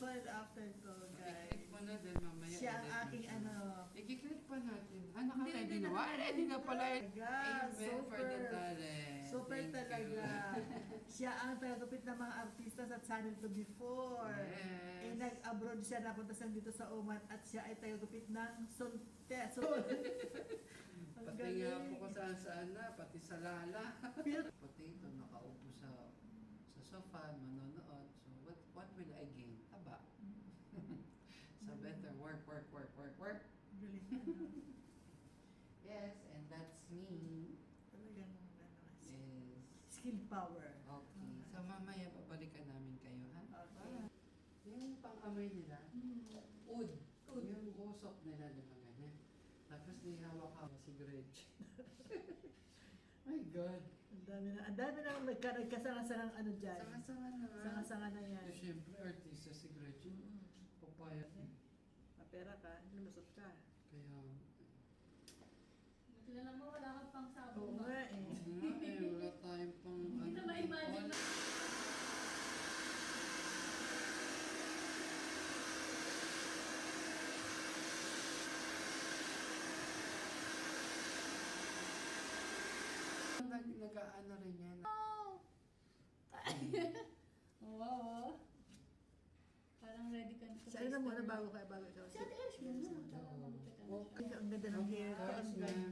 before and after ko, guys. I-click mo na din mamaya. Siya ang edit mo aking siya. ano. I-click pa natin. Naka-ready na. Ready na pala. Talaga, Amen for the super. talent. Super Thank talaga. you. Siya ang tagagupit ng mga artista sa channel to before. Yes. Eh, nag-abroad siya, napunta siya dito sa Oman at siya ay tagagupit ng Sonte. Pati nga po kung saan-saan na, pati sa lala. Pati ito, nakaupo sa sofa, manonood. So, what will I gain? Aba. So, better work. Galing ano. Yes, and that's me. Talagang ano, Yes. skill power. Okay. So, mamaya babalikan namin kayo, ha? Okay. Yung pang-amoy nila, oud. Yung usok nila, di ba ganyan? Tapos di hawak-hawak si Gretchen. My God. Ang dami na nagkasanga-sangang ano dyan. Sanga-sanga na nga. Sanga-sanga na yan. Siyempre, artista si Gretchen. Papayat. Mapera ka, lulusot ka. Kaya, Kilala mo, wala kang pang sabong Oo nga eh. wala tayong pang... Hindi na ma-imagine na. Nag-aano rin yan. Oh, wow. Parang ready ka na. Sa ano muna bago ikaw? Sa Ate Ash muna. Para mamupit ka na siya. Ang ganda ng hair ko. Ang ganda.